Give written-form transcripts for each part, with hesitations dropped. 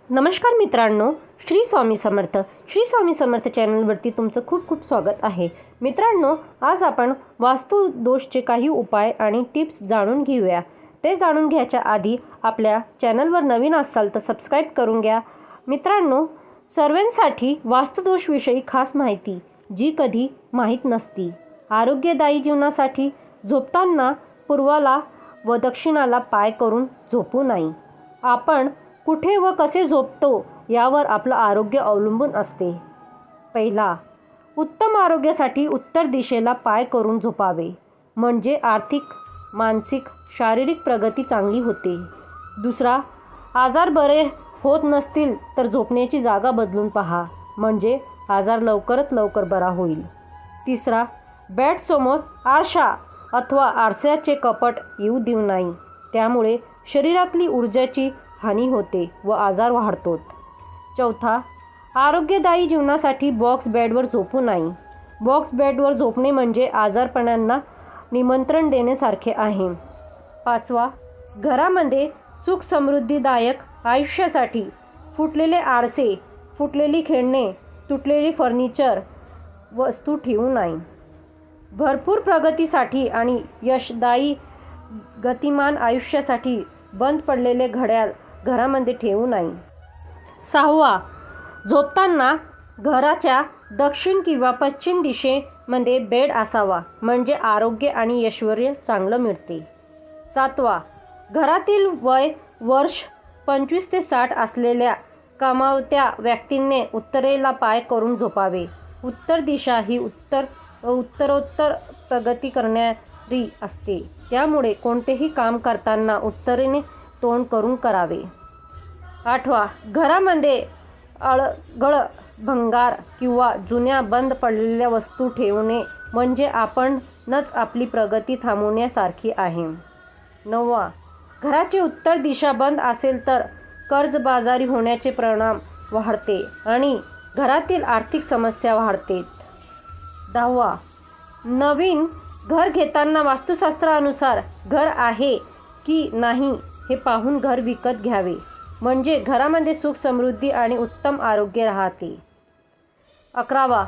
नमस्कार मित्रांनो, श्री स्वामी समर्थ चॅनलवरती तुमचं खूप खूप स्वागत आहे. मित्रांनो, आज आपण वास्तू दोषचे काही उपाय आणि टिप्स जाणून घेऊया. ते जाणून घ्यायच्या आधी आपल्या चॅनलवर नवीन असाल तर सबस्क्राईब करून घ्या. मित्रांनो, सर्वांसाठी वास्तुदोषविषयी खास माहिती जी कधी माहीत नसती. आरोग्यदायी जीवनासाठी झोपताना पूर्वाला व दक्षिणाला पाय करून झोपू नये. आपण कुठे व कसे झोपतो यावर आपलं आरोग्य अवलंबून असते. पहिला, उत्तम आरोग्यासाठी उत्तर दिशेला पाय करून झोपावे, म्हणजे आर्थिक, मानसिक, शारीरिक प्रगती चांगली होते. दुसरा, आजार बरे होत नसतील तर झोपण्याची जागा बदलून पहा, म्हणजे आजार लवकरात लवकर बरा होईल. तिसरा, बेडसमोर आरसा अथवा आरशाचे कपट येऊ देऊ नये, त्यामुळे शरीरातली ऊर्जाची हानी होते व आजार वाढतो. चौथा, आरोग्यदायी जीवनासाठी बॉक्स बेडवर झोपू नये. बॉक्स बेडवर झोपणे म्हणजे आजारपणांना निमंत्रण देण्यासारखे आहे. पाचवा, घरामध्ये सुख समृद्धीदायक आयुष्यासाठी फुटलेले आरसे, फुटलेली खेळणे, तुटलेली फर्निचर वस्तू ठेवू नये. भरपूर प्रगतीसाठी आणि यशदायी गतिमान आयुष्यासाठी बंद पडलेले घड्याळ घरामध्ये ठेवू नये. सहावा, झोपताना घराच्या दक्षिण किंवा पश्चिम दिशेमध्ये बेड असावा, म्हणजे आरोग्य आणि ऐश्वर्य चांगलं मिळते. सातवा, घरातील वय वर्ष 25 ते 60 असलेल्या कमावत्या व्यक्तींनी उत्तरेला पाय करून झोपावे. उत्तर दिशा ही उत्तरोत्तर प्रगती करणारी असते, त्यामुळे कोणतेही काम करताना उत्तरेने तोंड करून करावे. आठवा, घरामध्ये अडगळ भंगार किंवा जुन्या बंद पडलेल्या वस्तू ठेवणे म्हणजे आपणच आपली प्रगती थांबवण्यासारखी आहे. नववा, घराची उत्तर दिशा बंद असेल तर कर्जबाजारी होण्याचे परिणाम वाढते आणि घरातील आर्थिक समस्या वाढतात. 10वा, नवीन घर घेताना वास्तुशास्त्रानुसार घर आहे की नाही हे पाहून घर विकत घ्यावे, म्हणजे घरामध्ये सुख समृद्धी आणि उत्तम आरोग्य राहते. 11वा,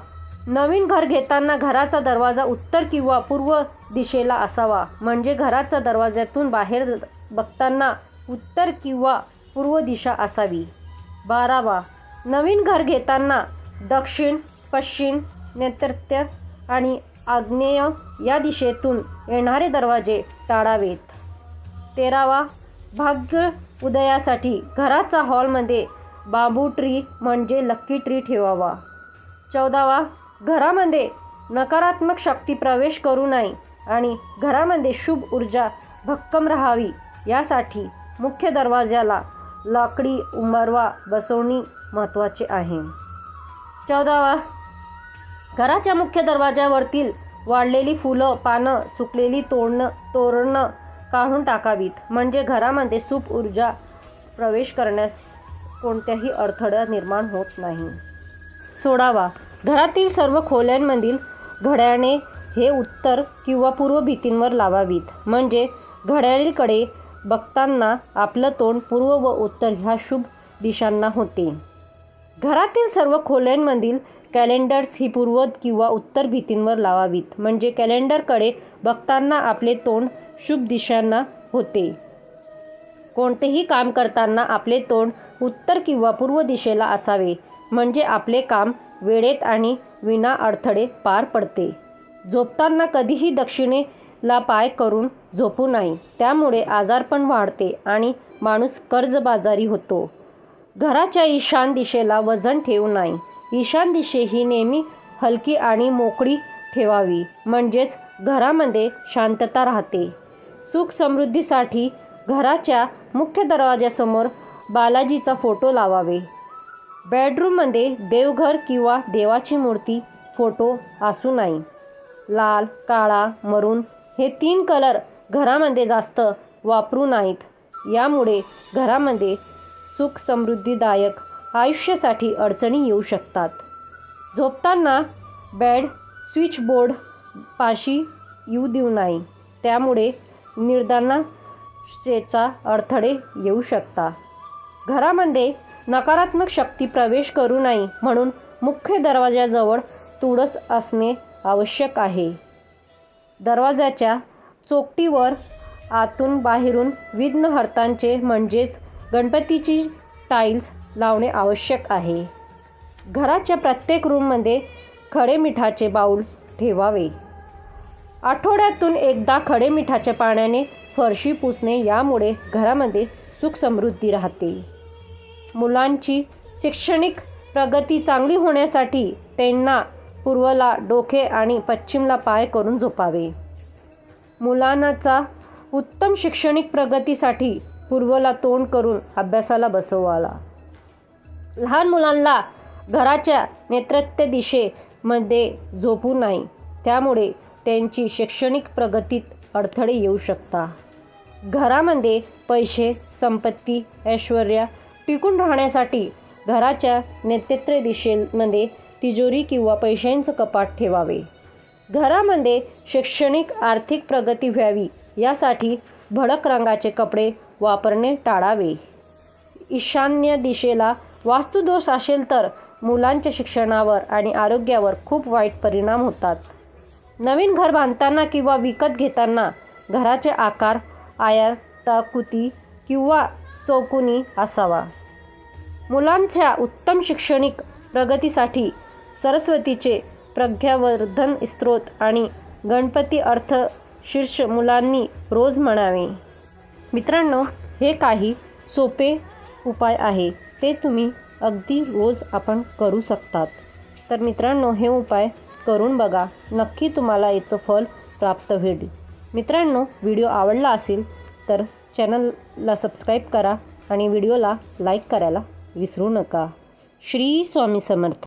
नवीन घर घेताना घराचा दरवाजा उत्तर किंवा पूर्व दिशेला असावा, म्हणजे घराच्या दरवाज्यातून बाहेर बघताना उत्तर किंवा पूर्व दिशा असावी. 12वा, नवीन घर घेताना दक्षिण, पश्चिम, नैऋत्य आणि आग्नेय या दिशेतून येणारे दरवाजे टाळावेत. 13वा, भाग्य उदयासाठी घराचा हॉलमध्ये बांबू ट्री म्हणजे लक्की ट्री ठेवावा. 14वा, घरामध्ये नकारात्मक शक्ती प्रवेश करू नये आणि घरामध्ये शुभ ऊर्जा भक्कम राहावी यासाठी मुख्य दरवाजाला लाकडी उंबरवा बसवणे महत्त्वाचे आहे. 14वा, घराच्या मुख्य दरवाजावरतील वाळलेली फुलं, पानं, सुकलेली तोरणं काढून टाकावीत, म्हणजे घरामध्ये शुभ ऊर्जा प्रवेश करण्यास कोणत्याही अडथळा निर्माण होत नाही. 16वा, घरातील सर्व खोल्यांमधील घड्याळे हे उत्तर किंवा पूर्व भिंतींवर लावावीत, म्हणजे घड्याळीकडे बघताना आपलं तोंड पूर्व व उत्तर ह्या शुभ दिशांना होते. घरातील सर्व खोल्यांमधील कॅलेंडर्स ही पूर्व किंवा उत्तर भिंतींवर लावावीत, म्हणजे कॅलेंडरकडे बघताना आपले तोंड शुभ दिशांना होते. कोणतेही काम करताना आपले तोंड उत्तर किंवा पूर्व दिशेला असावे, म्हणजे आपले काम वेळेत आणि विना अडथळे पार पडते. झोपताना कधीही दक्षिणेला पाय करून झोपू नये, त्यामुळे आजारपण वाढते आणि माणूस कर्जबाजारी होतो. घराच्या ईशान दिशेला वजन ठेवू नये. ईशान दिशा ही नेहमी हलकी आणि मोकळी ठेवावी, म्हणजेच घरामध्ये शांतता राहते. सुख समृद्धीसाठी घराच्या मुख्य दरवाजासमोर बालाजीचा फोटो लावावे. बेडरूममध्ये देवघर किंवा देवाची मूर्ती फोटो असू नये. लाल, काळा, मरून हे 3 कलर घरामध्ये जास्त वापरू नयेत, यामुळे घरामध्ये सुख समृद्धीदायक आयुष्यासाठी अडचणी येऊ शकतात. झोपताना बेड स्विचबोर्ड पाशी येऊ देऊ नये, त्यामुळे निर्धारणाचे अडथळे येऊ शकतात. घरामध्ये नकारात्मक शक्ती प्रवेश करू नये म्हणून मुख्य दरवाजाजवळ तुळस असणे आवश्यक आहे. दरवाजाच्या चोकटीवर आतून बाहेरून विघ्नहर्त्यांचे म्हणजेच गणपतीची टाईल्स लावणे आवश्यक आहे. घराच्या प्रत्येक रूममध्ये खडे मिठाचे बाऊल ठेवावे. आठवड्यातून एकदा खडे मिठाच्या पाण्याने फरशी पुसणे, यामुळे घरामध्ये सुख समृद्धी राहते. मुलांची शैक्षणिक प्रगती चांगली होण्यासाठी त्यांना पूर्वेला डोके आणि पश्चिमला पाय करून झोपावे. मुलांचा उत्तम शैक्षणिक प्रगतीसाठी पूर्वेला तोंड करून अभ्यासाला बसवावा. लहान मुलांना घराच्या नैऋत्य दिशेमध्ये झोपू नये, त्यामुळे त्यांची शैक्षणिक प्रगतीत अडथळे येऊ शकतात. घरामध्ये पैसे, संपत्ती, ऐश्वर्य टिकून राहण्यासाठी घराच्या नैऋत्य दिशेमध्ये तिजोरी किंवा पैशांचं कपाट ठेवावे. घरामध्ये शैक्षणिक आर्थिक प्रगती व्हावी यासाठी भडक रंगाचे कपडे वापरणे टाळावे. ईशान्य दिशेला वास्तुदोष असेल तर मुलांच्या शिक्षणावर आणि आरोग्यावर खूप वाईट परिणाम होतात. नवीन घर बांधताना किंवा विकत घेताना घराचे आकार आयताकृती किंवा चौकोनी असावा. मुलांच्या उत्तम शैक्षणिक प्रगतीसाठी सरस्वतीचे प्रज्ञावर्धन स्तोत्र आणि गणपती अर्थशीर्ष मुलांनी रोज म्हणावे. मित्रांनो, हे काही सोपे उपाय आहे, ते तुम्ही अगदी रोज आपण करू शकतात. तर मित्रांनो, हे उपाय करून बघा, नक्की तुम्हाला याचं फल प्राप्त होईल. मित्रांनो, व्हिडिओ आवडला असेल तर चॅनलला सबस्क्राईब करा आणि व्हिडिओला लाईक करायला विसरू नका. श्री स्वामी समर्थ.